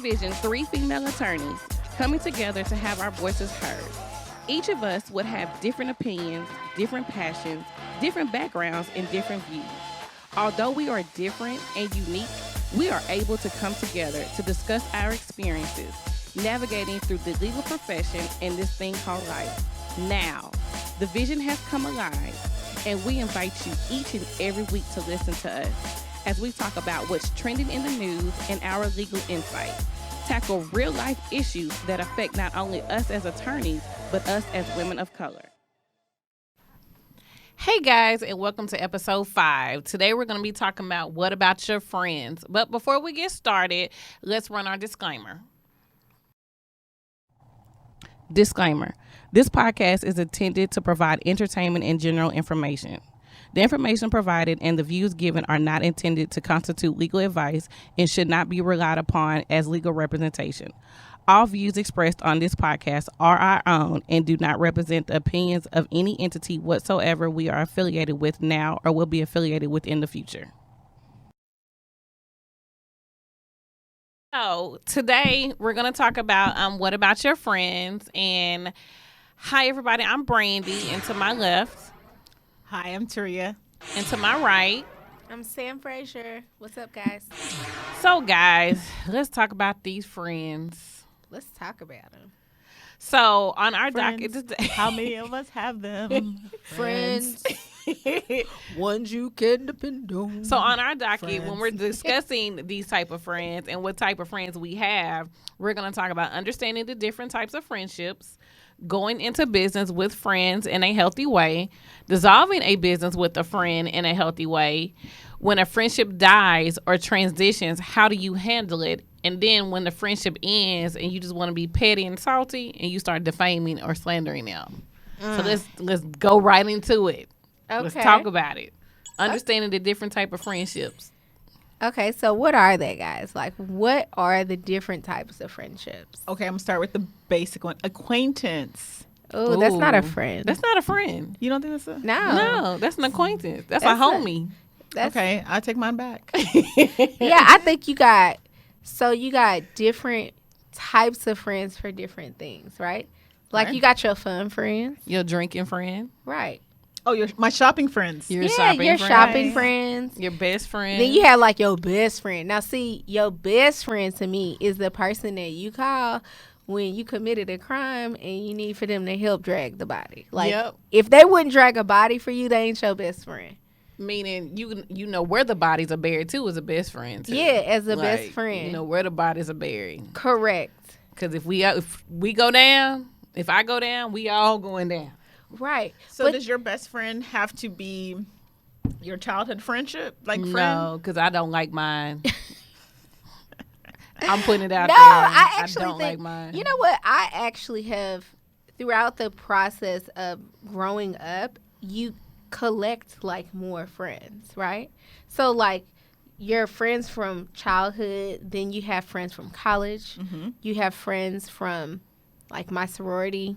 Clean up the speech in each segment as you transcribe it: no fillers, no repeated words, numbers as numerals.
envision three female attorneys coming together to have our voices heard. Each of us would have different opinions, different passions, different backgrounds, and different views. Although we are different and unique, we are able to come together to discuss our experiences, navigating through the legal profession and this thing called life. Now, the vision has come alive, and we invite you each and every week to listen to us as we talk about what's trending in the news and our legal insight, tackle real-life issues that affect not only us as attorneys, but us as women of color. Hey guys, and welcome to episode 5. Today we're going to be talking about what about your friends. But before we get started, let's run our disclaimer. Disclaimer. This podcast is intended to provide entertainment and general information. The information provided and the views given are not intended to constitute legal advice and should not be relied upon as legal representation. All views expressed on this podcast are our own and do not represent the opinions of any entity whatsoever we are affiliated with now or will be affiliated with in the future. So today we're going to talk about what about your friends. And hi everybody, I'm Brandy, and to my left. Hi, I'm Taria. And to my right. I'm Sam Frazier. What's up, guys? So guys, let's talk about these friends. Let's talk about them. So on our Friends. docket today, How many of us have them? Friends. Ones you can depend on. So on our docket, when Friends. we're discussing these type of friends and what type of friends we have, we're going to talk about understanding the different types of friendships, going into business with friends in a healthy way, dissolving a business with a friend in a healthy way. When a friendship dies or transitions, how do you handle it? And then when the friendship ends and you just want to be petty and salty and you start defaming or slandering them. So let's go right into it. Okay. Let's talk about it. Understanding the different type of friendships. Okay, so what are they, guys? Like, what are the different types of friendships? Okay, I'm gonna start with the basic one. Acquaintance. Oh, that's not a Ooh. friend. That's not a friend. You don't think that's a? no. No, that's an acquaintance. That's a That's homie. That's, Okay, I take mine back. Yeah, I think you got different types of friends for different things, right? Like Right. you got your fun friends, Your drinking friend. right? Oh, my shopping friends. Your yeah, shopping your friend. shopping friends. Your best friend. Then you have like your best friend. Now, see, your best friend to me is the person that you call when you committed a crime and you need for them to help drag the body. Like, Yep. if they wouldn't drag a body for you, they ain't your best friend. Meaning you know where the bodies are buried too as a best friend too. Yeah, as a Like, best friend. You know where the bodies are buried. Correct. Because if we go down, if I go down, we all going down. Right. So But- does your best friend have to be your childhood friendship, like friend? No, because I don't like mine. I'm putting it out No, there. I actually don't think, like mine. you know what? I actually have, throughout the process of growing up, you collect like more friends, right? So like your friends from childhood, then you have friends from college, you have friends from like my sorority,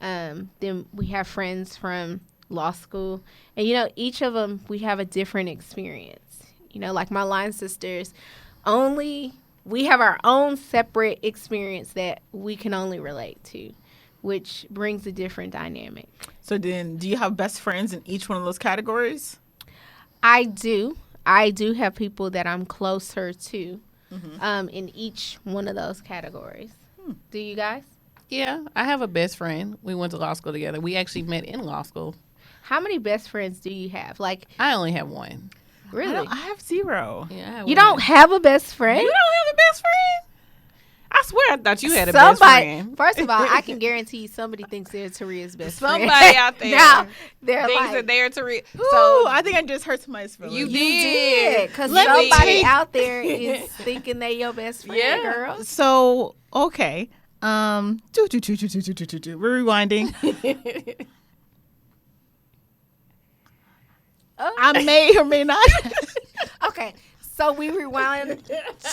then we have friends from law school, and you know, each of them we have a different experience. You know, like my line sisters, we have our own separate experience that we can only relate to, which brings a different dynamic. So then, do you have best friends in each one of those categories? I do have people that I'm closer to in each one of those categories. Do you guys? Yeah, I have a best friend. We went to law school together. We actually met in law school. How many best friends do you have? Like, I only have one. really? I have 0. Yeah, I have You one. don't have a best friend? You don't have a best friend? I swear I thought you had a best friend. First of all, I can guarantee you somebody thinks they're Taria's best friend. Somebody out there now, they're thinks like, that they're to read. So I think I just hurt somebody's feelings. You you did. did. Because Let me somebody take- out there is thinking they your best friend, Yeah. girl. So okay. We're rewinding. I may or may not. Okay, so we rewind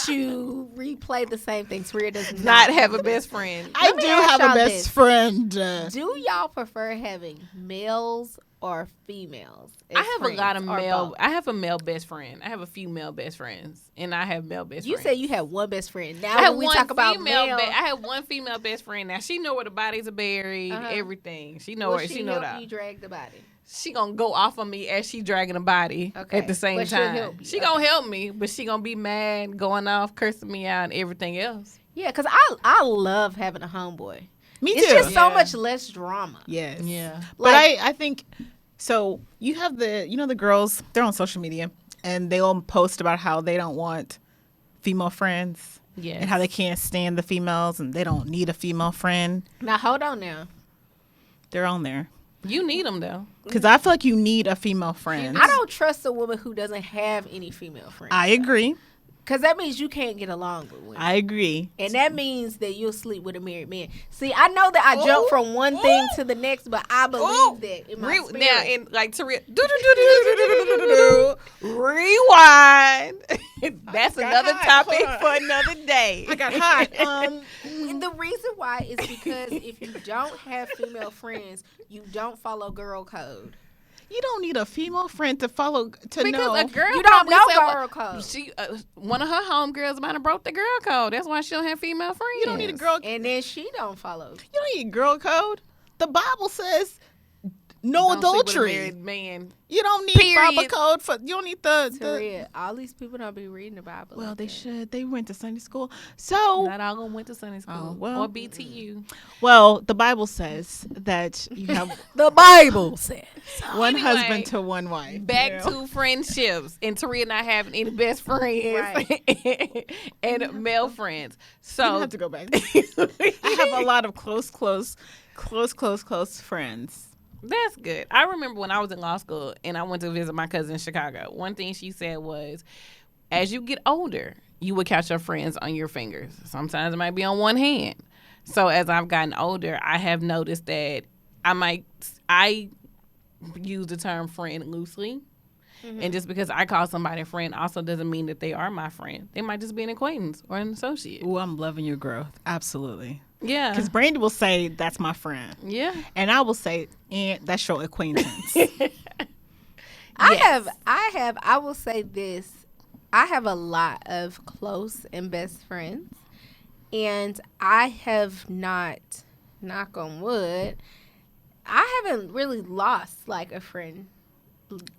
to replay the same thing. Taria does Not have a best friend. I Let me do ask have a y'all best this. friend. Do y'all prefer having males or females? I have a lot of male. Both? I have a male best friend. I have a few male best friends, and I have male best You friends. said you had one best friend. I Now have when we one talk about female. male, I have one female best friend. Now she know where the bodies are buried. Everything. She know will where she she know help that. you drag the body? She gonna go off on me as she dragging a body Okay. at the same But she'll time. help you. She gonna help me, but she gonna be mad, going off, cursing me out, and everything else. Yeah, because I love having a homeboy. Me It's too. just so Yeah. much less drama. Yes. Yeah. But Like- I think so. You have the girls. They're on social media and they all post about how they don't want female friends Yes. and how they can't stand the females and they don't need a female friend. Now hold on now. They're on there You need them though. because I feel like you need a female friend. I don't trust a woman who doesn't have any female friends. I agree. Because that means you can't get along with women. I agree. And that means that you'll sleep with a married man. See, I know that I jump from one thing to the next, but I believe that in my spirit. Now, and like Taria, rewind. That's another hot. topic Hold on. for another day. I got hot. And the reason why is because if you don't have female friends, you don't follow girl code. You don't need a female friend to follow to Because know. a girl You don't probably know said, girl code. She one of her homegirls might have broke the girl code. That's why she don't have female friends. You don't need a girl. And then she don't follow. You don't need girl code. The Bible says no Don't sleep with a adultery. married man. You don't need Period. Bible code for. You don't need the. Taria, all these people don't be reading the Bible. Well, like they that. should. They went to Sunday school. So, Not all gonna went to Sunday school Oh, well. or BTU. well, the Bible says that you have The Bible says. one Anyway, husband to one wife. Back you know? to friendships and Taria not having any best friends and male friends. You don't So have to go back. I have a lot of close friends. that's good. I remember when I was in law school and I went to visit my cousin in Chicago. One thing she said was, as you get older, you would count your friends on your fingers. Sometimes it might be on one hand. So as I've gotten older, I have noticed that I use the term friend loosely. And just because I call somebody a friend also doesn't mean that they are my friend. They might just be an acquaintance or an associate. Ooh, I'm loving your growth. Absolutely. Yeah. Because Brandy will say, that's my friend. Yeah. And I will say, and that's your acquaintance. I will say this. I have a lot of close and best friends. And I have not, knock on wood, I haven't really lost like a friend.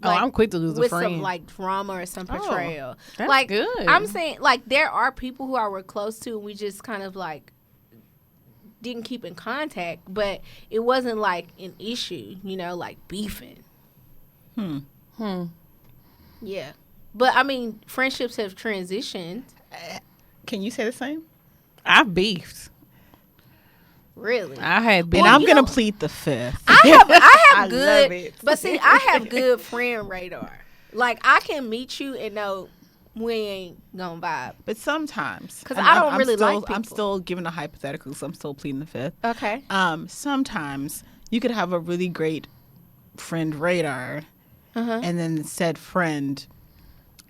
I'm quick to lose a with friend. some like drama or some Oh, betrayal. that's like good. I'm saying, like there are people who I were close to, and we just kind of like didn't keep in contact, but it wasn't like an issue, like beefing. Yeah, but I mean, friendships have transitioned. Can you say the same? I've beefed. Really, I had been. And I'm you going know- to plead the fifth. I have I good, love it. but see, I have good friend radar. Like I can meet you and know we ain't gonna vibe. But sometimes. 'Cause and I don't I'm really still, like I'm people. still giving a hypothetical, so I'm still pleading the fifth. Okay. Sometimes you could have a really great friend radar, and then said friend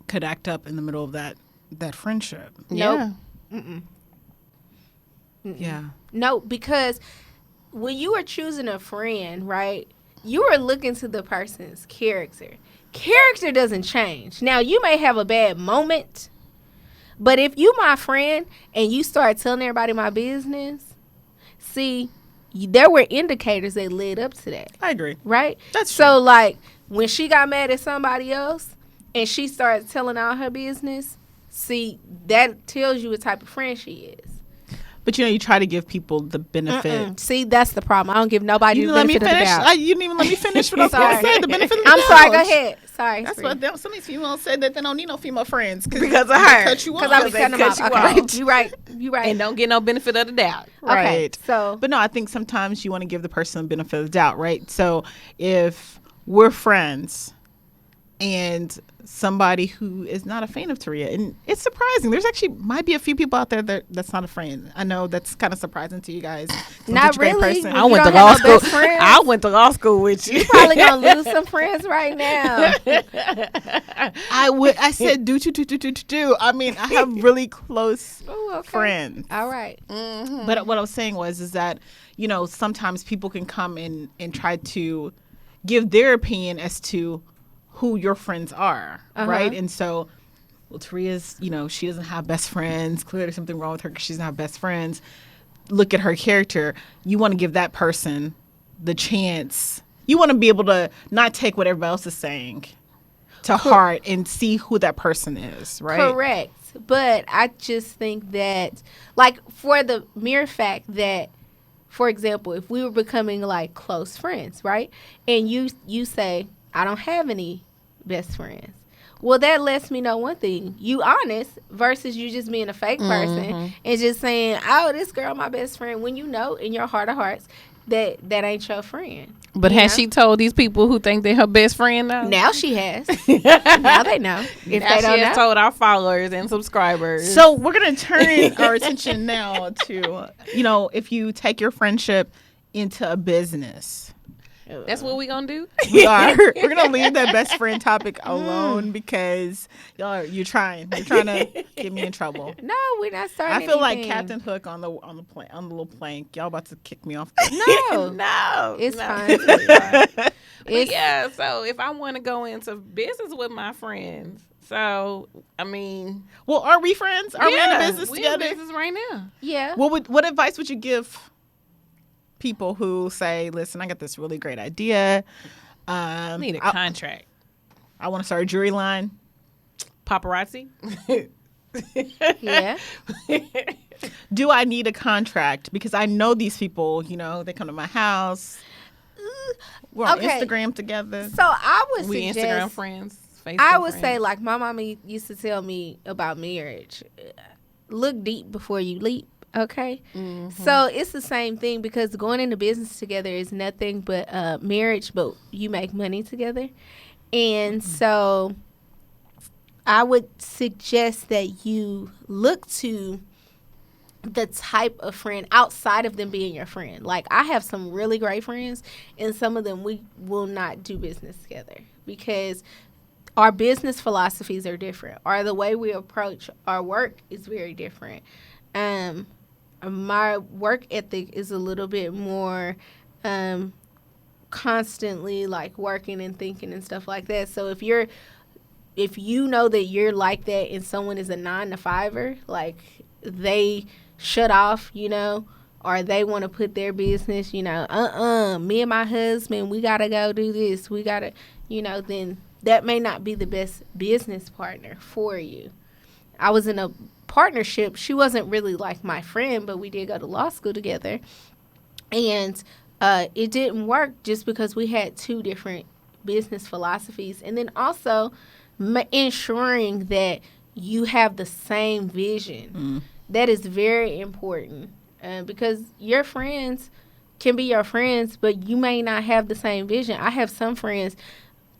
could act up in the middle of that friendship. Yeah. Yeah. No, because when you are choosing a friend, right, you are looking to the person's character. Character doesn't change. Now, you may have a bad moment, but if you my friend and you start telling everybody my business, see, there were indicators that led up to that, I agree. right? That's so, like, when she got mad at somebody else and she started telling all her business, see, that tells you what type of friend she is. But you try to give people the benefit. See, that's the problem. I don't give nobody You the didn't let me benefit of the finish. doubt. You didn't even let me finish what I was going Sorry. to say. The benefit of the I'm doubt. sorry. Go ahead. Sorry. That's what some of these females said, that they don't need no female friends Because of they her. cut you off. Because I was they cutting them cut off. you Okay. off. You right. You right. And don't get no benefit of the doubt. Okay, Right. so But no, I think sometimes you want to give the person the benefit of the doubt, right? So if we're friends and somebody who is not a fan of Taria, and it's surprising. There's actually might be a few people out there that's not a friend. I know that's kind of surprising to you guys. I'm Not such a great really. person. You I went to don't law have no school. best friends? I went to law school with you. probably gonna lose some friends right now. I said do. I mean, I have really close Ooh, okay. friends. All right. But what I was saying is that, sometimes people can come in and try to, give their opinion as to who your friends are, right? And so, well, Taria's, she doesn't have best friends. Clearly there's something wrong with her because she doesn't have best friends. Look at her character. You want to give that person the chance. You want to be able to not take what everybody else is saying to heart and see who that person is, right? Correct. But I just think that, like, for the mere fact that, for example, if we were becoming like close friends, right? And you say, I don't have any best friends. Well, that lets me know one thing. You honest versus you just being a fake person and just saying, oh, this girl my best friend, when you know in your heart of hearts that ain't your friend. But has she told these people who think they're her best friend now? Now she has. Now they know. If now they don't she has know. told our followers and subscribers. So we're going to turn our attention now to, if you take your friendship into a business. That's what we gonna do. We are. We're going to leave that best friend topic alone because you're trying to get me in trouble. No, we're not starting. I feel like anything. Captain Hook on the little plank. Y'all about to kick me off. No, No, it's no. fine. sweetheart. But yeah, so if I want to go into business with my friends, so I mean, Well, are we friends? Are we in a yeah, business we together? in business right now. Yeah. What advice would you give people who say, "Listen, I got this really great idea. I need a contract. I want to start a jewelry line. Paparazzi. Yeah. Do I need a contract? Because I know these people. They come to my house. We're on Okay. Instagram together. So I would We suggest. Instagram friends. Facebook I would friends. say, like my mama used to tell me about marriage. Look deep before you leap. Okay. So it's the same thing because going into business together is nothing but marriage, but you make money together. And so I would suggest that you look to the type of friend outside of them being your friend. Like I have some really great friends and some of them we will not do business together because our business philosophies are different, or the way we approach our work is very different. My work ethic is a little bit more constantly like working and thinking and stuff like that. So if you know that you're like that and someone is a 9-to-5er, like they shut off, or they want to put their business, me and my husband, we got to go do this. We got to, then that may not be the best business partner for you. I was in a partnership. She wasn't really like my friend, but we did go to law school together. And it didn't work just because we had two different business philosophies. And then also ensuring that you have the same vision. That is very important because your friends can be your friends, but you may not have the same vision. I have some friends,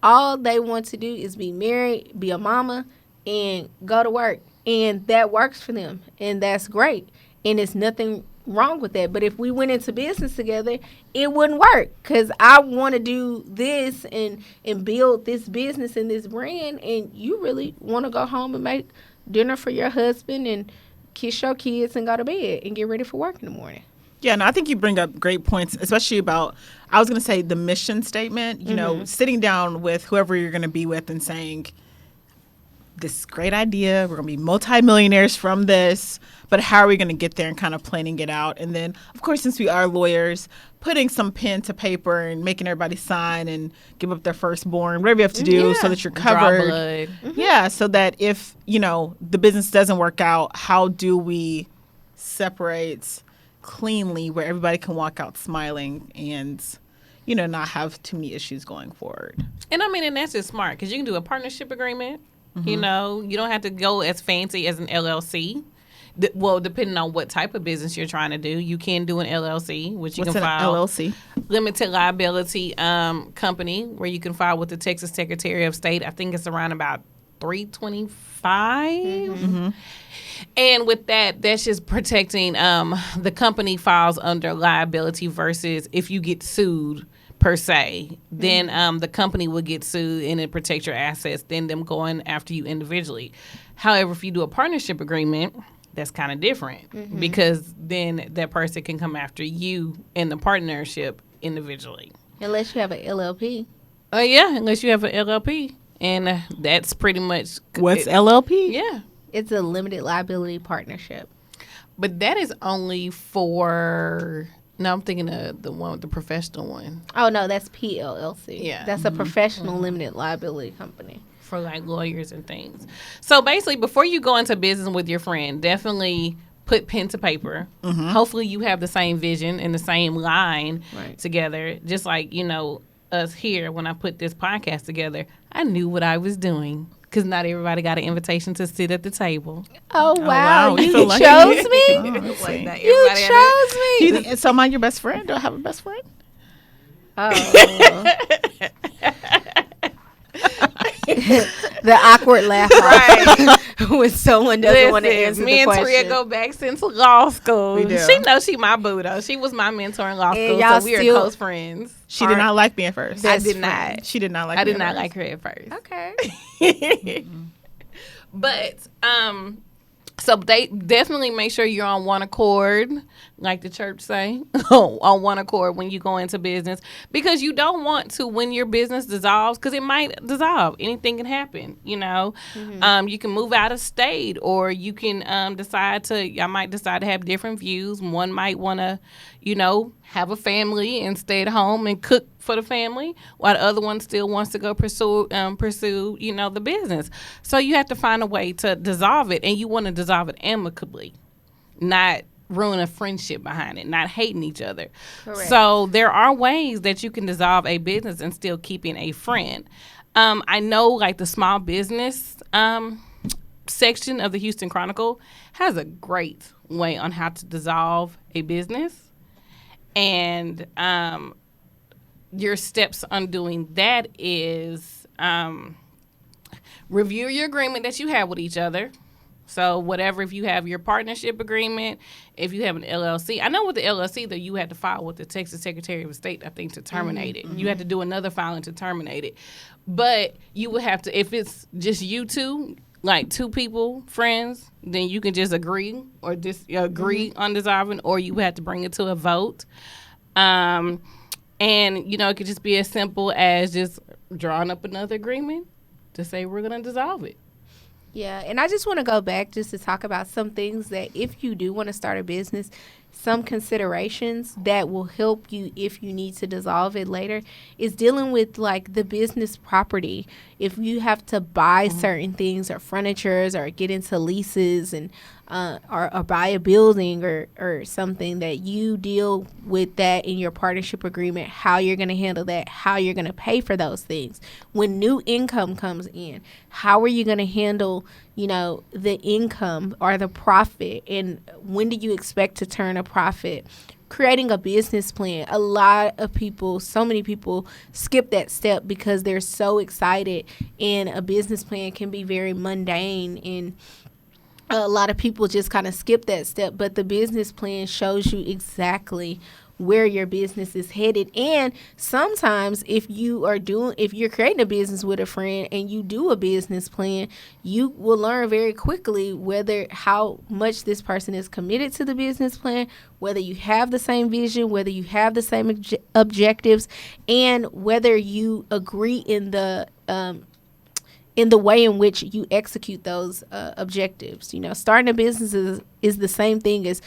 all they want to do is be married, be a mama, and go to work. And that works for them. And that's great. And there's nothing wrong with that. But if we went into business together, it wouldn't work. Because I want to do this and build this business and this brand. And you really want to go home and make dinner for your husband and kiss your kids and go to bed and get ready for work in the morning. Yeah, no, I think you bring up great points, especially about, I was going to say the mission statement, sitting down with whoever you're going to be with and saying, this is a great idea. We're going to be multimillionaires from this, but how are we going to get there and kind of planning it out? And then, of course, since we are lawyers, putting some pen to paper and making everybody sign and give up their firstborn, whatever you have to do so that you're covered. Draw blood. Yeah, so that if, the business doesn't work out, how do we separate cleanly where everybody can walk out smiling and, not have too many issues going forward? And I mean, and that's just smart because you can do a partnership agreement. You don't have to go as fancy as an LLC. Well, depending on what type of business you're trying to do, you can do an LLC, which you What's can an file. LLC? Limited liability company, where you can file with the Texas Secretary of State. I think it's around about $325. And with that, that's just protecting the company files under liability versus if you get sued per se, then the company will get sued and it protects your assets than them going after you individually. However, if you do a partnership agreement, that's kind of different because then that person can come after you in the partnership individually. Unless you have an LLP. Yeah, unless you have an LLP, and that's pretty much What's LLP? Yeah, It's a limited liability partnership. but that is only for. No, I'm thinking of the one with the professional one Oh no, that's PLLC. Yeah. That's a professional limited liability company. for like lawyers and things. So basically, before you go into business with your friend, definitely put pen to paper. Hopefully, you have the same vision and the same line Right. together. Just like us here, when I put this podcast together, I knew what I was doing. Because not everybody got an invitation to sit at the table. Oh wow, wow, you you feel lucky. chose me. Oh, let's Like, see. not You everybody had chose me. Do you- so am I your best friend? Do I have a best friend? Oh. The awkward laugh Right. when someone doesn't want to answer me the and question. Tria go back since law school. We do. She knows she my boo though. She was my mentor in law And school, y'all so we are still- close friends. She did not like me at first. I Best did friend. not. She did not like I me did at not first. like her at first. Okay. But so they definitely make sure you're on one accord, like the church say, on one accord when you go into business, because you don't want to, when your business dissolves, because it might dissolve. Anything can happen, you know. You can move out of state, or you can y'all might decide to have different views. One might want to, have a family and stay at home and cook for the family, while the other one still wants to go pursue, the business. So you have to find a way to dissolve it, and you want to dissolve it amicably, not ruin a friendship behind it, not hating each other. Correct. So there are ways that you can dissolve a business and still keeping a friend. I know, like the small business section of the Houston Chronicle has a great way on how to dissolve a business. And your steps on doing that is review your agreement that you have with each other. So whatever, if you have your partnership agreement, if you have an LLC. I know with the LLC, though, you had to file with the Texas Secretary of State, I think, to terminate it. You had to do another filing to terminate it. But you would have to, if it's just you two, like two people, friends, then you can just agree or just agree on dissolving, or you have to bring it to a vote. And, it could just be as simple as just drawing up another agreement to say we're going to dissolve it. Yeah, and I just want to go back just to talk about some things that if you do want to start a business, some considerations that will help you if you need to dissolve it later is dealing with like the business property. If you have to buy certain things or furnitures or get into leases and or buy a building or something, that you deal with that in your partnership agreement, how you're going to handle that, how you're going to pay for those things. When new income comes in, how are you going to handle, the income or the profit, and when do you expect to turn a profit? Creating a business plan. A lot of people, so many people skip that step because they're so excited, and a business plan can be very mundane, and a lot of people just kind of skip that step. But the business plan shows you exactly where your business is headed. And sometimes if you're creating a business with a friend and you do a business plan, you will learn very quickly how much this person is committed to the business plan, whether you have the same vision, whether you have the same objectives, and whether you agree in the way in which you execute those objectives. Starting a business is the same thing as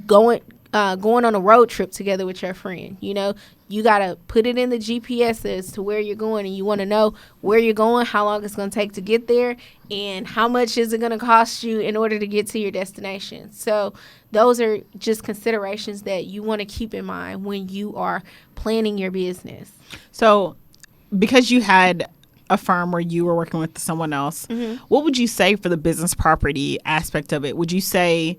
going on a road trip together with your friend. You got to put it in the GPS as to where you're going, and you want to know where you're going, how long it's going to take to get there, and how much is it going to cost you in order to get to your destination. So those are just considerations that you want to keep in mind when you are planning your business. So because you had a firm where you were working with someone else, what would you say for the business property aspect of it? Would you say,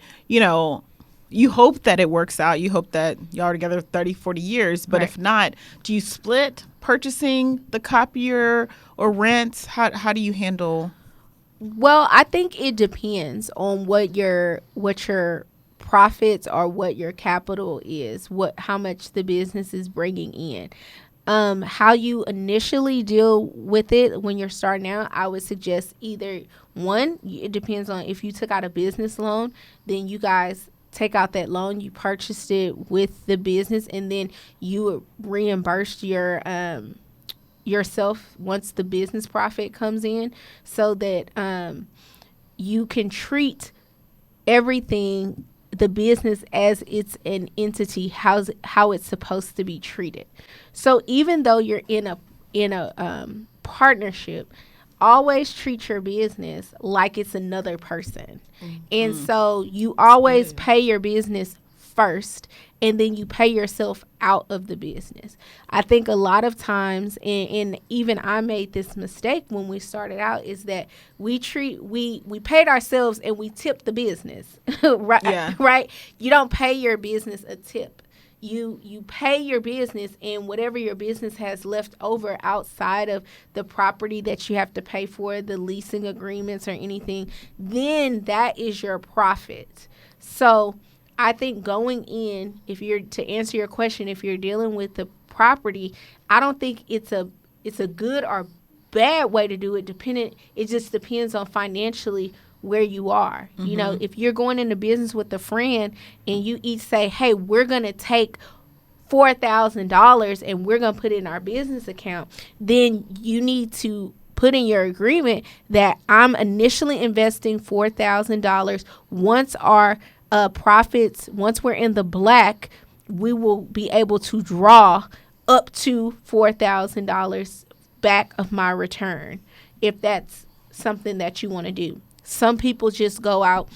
you hope that it works out, you hope that y'all are together 30, 40 years, but Right. if not, do you split purchasing the copier or rent? How do you handle? Well, I think it depends on what your profits or what your capital is, how much the business is bringing in. How you initially deal with it when you're starting out, I would suggest either one, it depends on if you took out a business loan, then you guys take out that loan, you purchased it with the business, and then you reimbursed your yourself once the business profit comes in, so that you can treat everything, the business, as it's an entity, how it's supposed to be treated. So even though you're in a partnership, always treat your business like it's another person. And so you always pay your business first, and then you pay yourself out of the business. I think a lot of times, and even I made this mistake when we started out, is that we paid ourselves and we tipped the business. Right? Yeah. Right? You don't pay your business a tip. You pay your business, and whatever your business has left over outside of the property that you have to pay for, the leasing agreements or anything, then that is your profit. So I think going in, to answer your question, if you're dealing with the property, I don't think it's a good or bad way to do it. It just depends on financially where you are. Mm-hmm. You know, if you're going into business with a friend and you each say, hey, we're going to take $4,000 and we're going to put it in our business account, then you need to put in your agreement that I'm initially investing $4,000. Once our profits, once we're in the black, we will be able to draw up to $4,000 back of my return, if that's something that you want to do. Some people just go out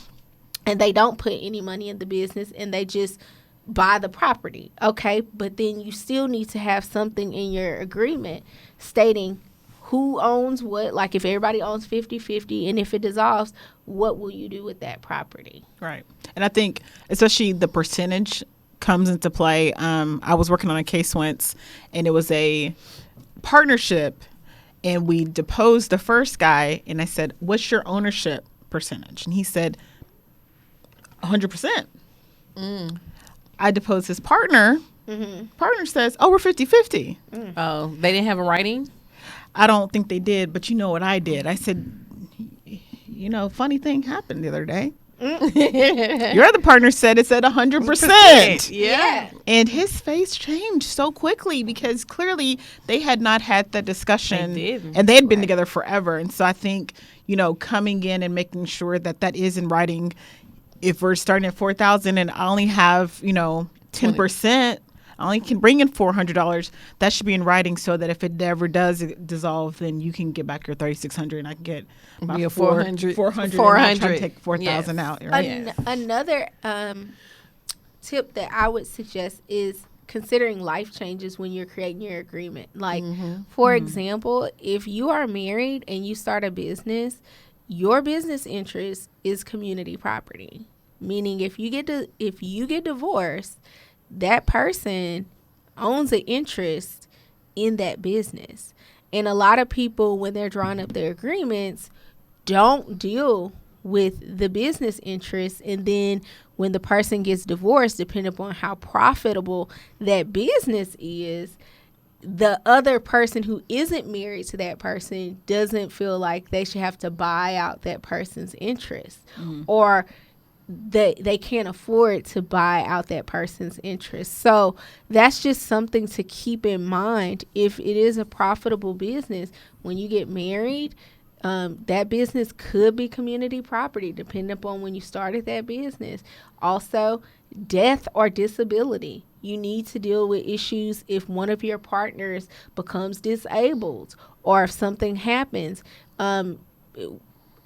and they don't put any money in the business and they just buy the property. Okay, but then you still need to have something in your agreement stating who owns what. Like if everybody owns 50-50, and if it dissolves, what will you do with that property? Right. And I think especially the percentage comes into play. I was working on a case once, and it was a partnership, and we deposed the first guy, and I said, what's your ownership percentage? And he said 100%. I deposed his partner. Mm-hmm. Partner says, oh, we're 50-50. Oh, they didn't have a writing? I don't think they did, but you know what I did? I said, you know, funny thing happened the other day. Your other partner said it's at 100%. Yeah. And his face changed so quickly because clearly they had not had that discussion. They didn't. And they had been together forever. And so I think, you know, coming in and making sure that that is in writing. If we're starting at $4,000 and I only have, you know, 10%, I only can bring in $400, that should be in writing so that if it never does dissolve, then you can get back your $3,600 and I can get my $400 and I'll try to take $4,000 out. Right? Another tip that I would suggest is considering life changes when you're creating your agreement. Like, for example, if you are married and you start a business, your business interest is community property. Meaning if you get divorced, that person owns an interest in that business. And a lot of people, when they're drawing up their agreements, don't deal with the business interest. And then when the person gets divorced, depending upon how profitable that business is, the other person who isn't married to that person doesn't feel like they should have to buy out that person's interest, or they can't afford to buy out that person's interest. So that's just something to keep in mind. If it is a profitable business, when you get married, that business could be community property, depending upon when you started that business. Also, death or disability. You need to deal with issues if one of your partners becomes disabled, or if something happens and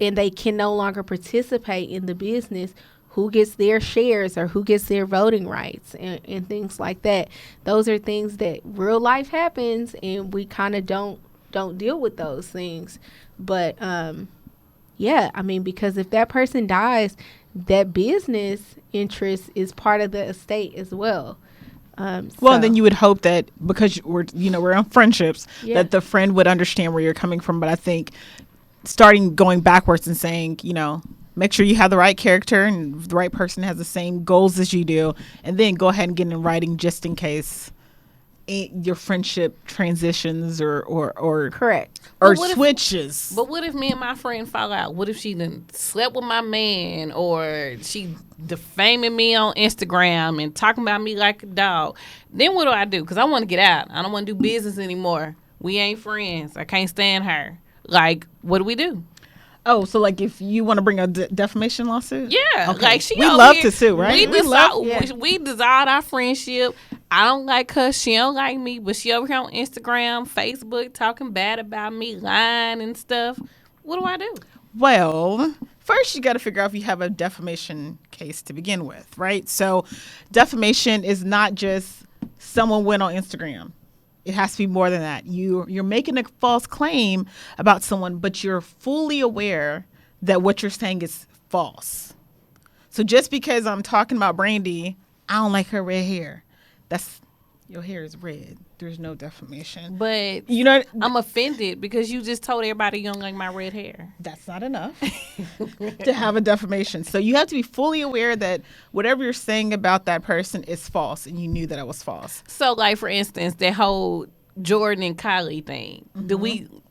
they can no longer participate in the business. Who gets their shares or who gets their voting rights and things like that. Those are things that real life happens, and we kind of don't deal with those things. But yeah, I mean, because if that person dies, that business interest is part of the estate as well. Well, then you would hope that because we're on friendships, that the friend would understand where you're coming from. But I think going backwards and saying, make sure you have the right character and the right person has the same goals as you do, and then go ahead and get in writing just in case your friendship transitions or correct or switches. But what if me and my friend fall out? What if she done slept with my man, or she defaming me on Instagram and talking about me like a dog? Then what do I do? Because I want to get out. I don't want to do business anymore We ain't friends. I can't stand her. Like, what do we do? Oh, so like if you want to bring a defamation lawsuit? Yeah, Okay. like she. We over love here- to sue, right? We dissolved our friendship. I don't like her. She don't like me. But she over here on Instagram, Facebook, talking bad about me, lying and stuff. What do I do? Well, first you got to figure out if you have a defamation case to begin with, right? So defamation is not just someone went on Instagram. It has to be more than that. You're making a false claim about someone, but you're fully aware that what you're saying is false. So just because I'm talking about Brandy, I don't like her red hair. That's your hair is red. There's no defamation. But You know, I'm offended because you just told everybody you don't like my red hair. that's not enough to have a defamation. So you have to be fully aware that whatever you're saying about that person is false, and you knew that it was false. So, like for instance, that whole Jordan and Kylie thing.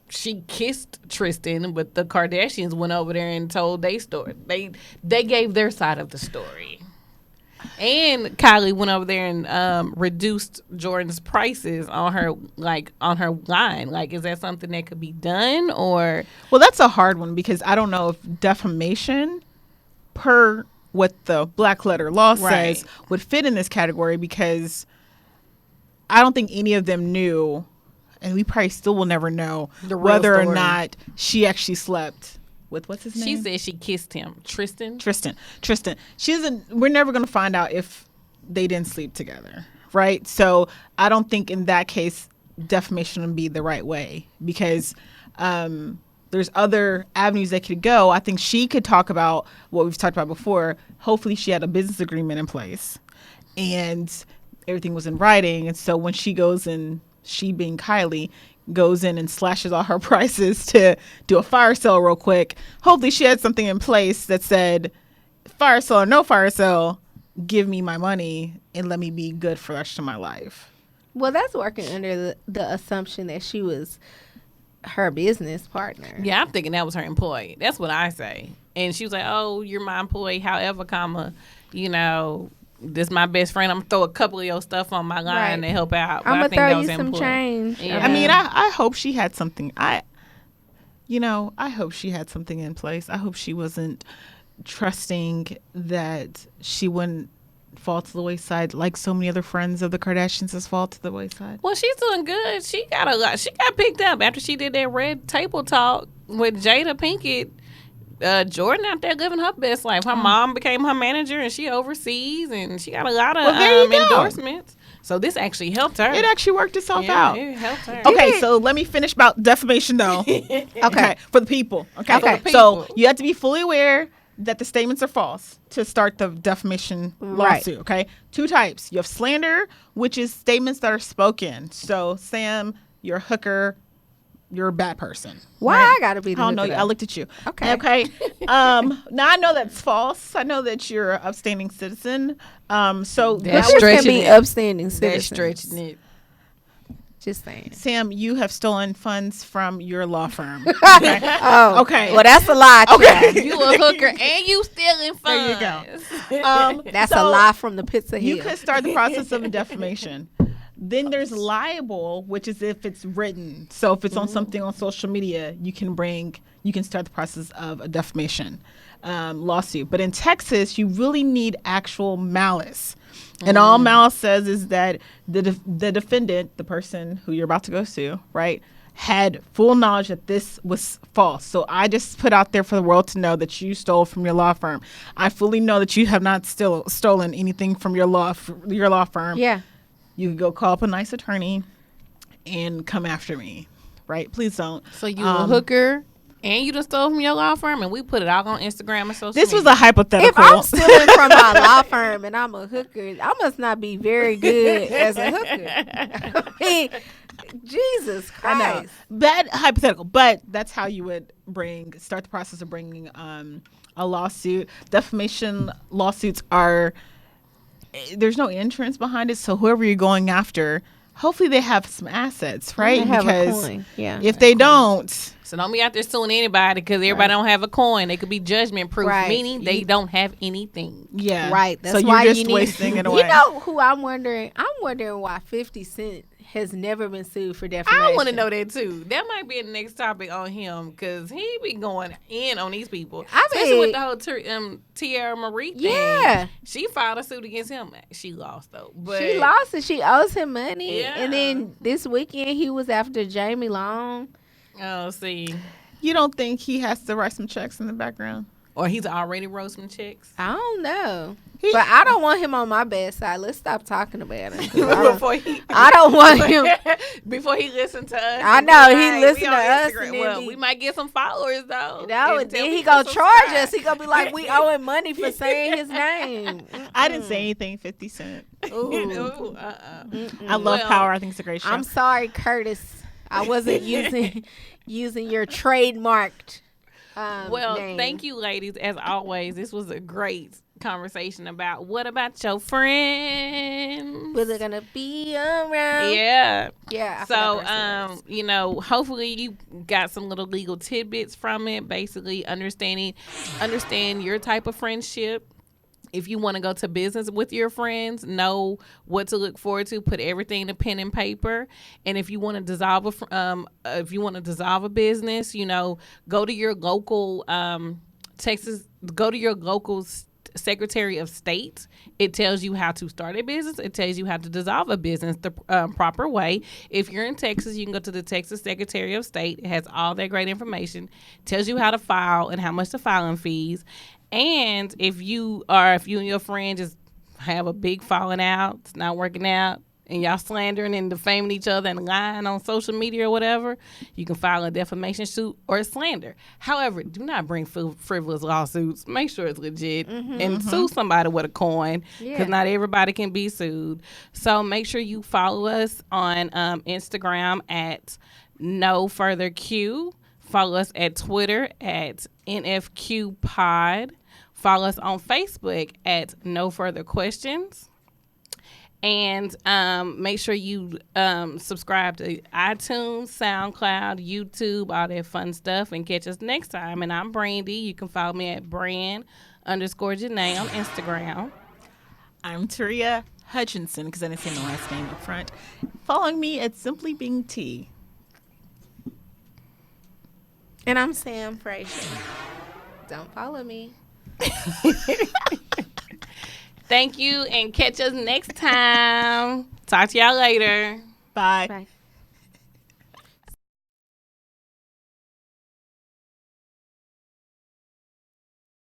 She kissed Tristan, but the Kardashians went over there and told their story. They gave their side of the story. And Kylie went over there and reduced Jordan's prices on her line. Like, is that something that could be done, or? Well, that's a hard one because I don't know if defamation, per what the black letter law Right. says, would fit in this category because I don't think any of them knew, and we probably still will never know The real whether or story. not she actually slept with what's his She name? said she kissed him, Tristan. Tristan. She isn't. We're never going to find out if they didn't sleep together, right? So I don't think in that case defamation would be the right way because there's other avenues that could go. I think she could talk about what we've talked about before. Hopefully, she had a business agreement in place, and everything was in writing. And so when she goes and she being Kylie goes in and slashes all her prices to do a fire sale real quick. Hopefully she had something in place that said, fire sale or no fire sale, give me my money and let me be good for the rest of my life. Well, that's working under the assumption that she was her business partner. Yeah, I'm thinking that was her employee. That's what I say. And she was like, "Oh, you're my employee. However, this my best friend. I'm gonna throw a couple of your stuff on my line Right. to help out." But I'm I gonna think that throw was you some employee. change. Yeah. I mean, I hope she had something. I hope she had something in place. I hope she wasn't trusting that she wouldn't fall to the wayside like so many other friends of the Kardashians has fallen to the wayside. Well, she's doing good. She got a lot. She got picked up after she did that red table talk with Jada Pinkett. Jordan out there living her best life. Her mom became her manager, and she oversees, and she got a lot of Well, there you go. endorsements. So this actually helped her. It actually worked itself yeah, out. it helped her. Okay, so let me finish about defamation though. Okay, for the people. Okay, Okay. For the so people. you have to be fully aware that the statements are false to start the defamation Right. lawsuit. Okay, two types. You have slander, which is statements that are spoken. So Sam, you're a hooker. You're a bad person. Why right? I gotta be the I don't know. hooker, I though? looked at you. Okay. Okay. Now I know that's false. I know that you're an upstanding citizen. So That's Hookers stretching can be it. upstanding That's citizens. stretching it. Just saying. Sam, you have stolen funds from your law firm. Oh, Okay. Well, that's a lie. Okay. child. You a hooker and you stealing There you funds. go. That's a So lie from the pits of You hell. could start the process of a defamation. Then there's liable, which is if it's written. So if it's on something on social media, you can start the process of a defamation lawsuit. But in Texas, you really need actual malice. And all malice says is that the defendant, the person who you're about to go sue, right, had full knowledge that this was false. So I just put out there for the world to know that you stole from your law firm. I fully know that you have not stolen anything from your law firm. Yeah. You could go call up a nice attorney and come after me, right? Please don't. So you a hooker and you done stole from your law firm, and we put it all on Instagram and social This was media. a hypothetical. If I'm stealing from my law firm and I'm a hooker, I must not be very good as a hooker. I mean, Jesus I know. Christ. Bad hypothetical, but that's how you would start the process of bringing a lawsuit. Defamation lawsuits are, there's no insurance behind it, so whoever you're going after, hopefully they have some assets, right? They have a because coin. Yeah. if they don't, So don't be out there suing anybody because everybody don't have a coin. They could be judgment proof, Right. meaning they don't have anything. yeah, Right. That's so why you're just you need. wasting it away. You know who I'm wondering? I'm wondering why 50 Cent has never been sued for defamation. I want to know that too. That might be the next topic on him because he be going in on these people. Especially with the whole Tierra Marie thing. Yeah. She filed a suit against him. She lost though. But She lost and she owes him money. Yeah. And then this weekend he was after Jamie Long. Oh, see. You don't think he has to write some checks in the background? Or he's already wrote some checks. I don't know. But I don't want him on my bad side. Let's stop talking about him. I don't want him. Before he listened to us. I know, he we listened on to us Instagram. and then Well, he- we might get some followers though. No, and then he gonna charge us. He gonna be like, we owing money for saying his name. I didn't say anything. 50 Cent. Ooh. I love Well, Power. I think it's a great show. I'm sorry, Curtis. I wasn't using your trademarked Well, name. thank you, ladies. As always, this was a great conversation about what about your friends? Was it gonna be around? Yeah. Yeah. I So, forgot the rest of the words. hopefully you got some little legal tidbits from it. Basically, understand your type of friendship. If you want to go to business with your friends, know what to look forward to. Put everything to pen and paper. And if you want to dissolve a business, go to your local Go to your local Secretary of State. It tells you how to start a business. It tells you how to dissolve a business the proper way. If you're in Texas, you can go to the Texas Secretary of State. It has all that great information. Tells you how to file and how much the filing fees. And if you and your friend just have a big falling out, it's not working out, and y'all slandering and defaming each other and lying on social media or whatever, you can file a defamation suit or slander. However, do not bring frivolous lawsuits. Make sure it's legit and sue somebody with a coin because not everybody can be sued. So make sure you follow us on Instagram at No Further Q. Follow us at Twitter at NFQ Pod. Follow us on Facebook at No Further Questions. And make sure you subscribe to iTunes, SoundCloud, YouTube, all that fun stuff, and catch us next time. And I'm Brandy. You can follow me at Brand_Janae on Instagram. I'm Taria Hutchinson because I didn't say my last name up front. Following me at Simply Being T. And I'm Sam Frazier. Don't follow me. Thank you, and catch us next time. Talk to y'all later. Bye. Bye.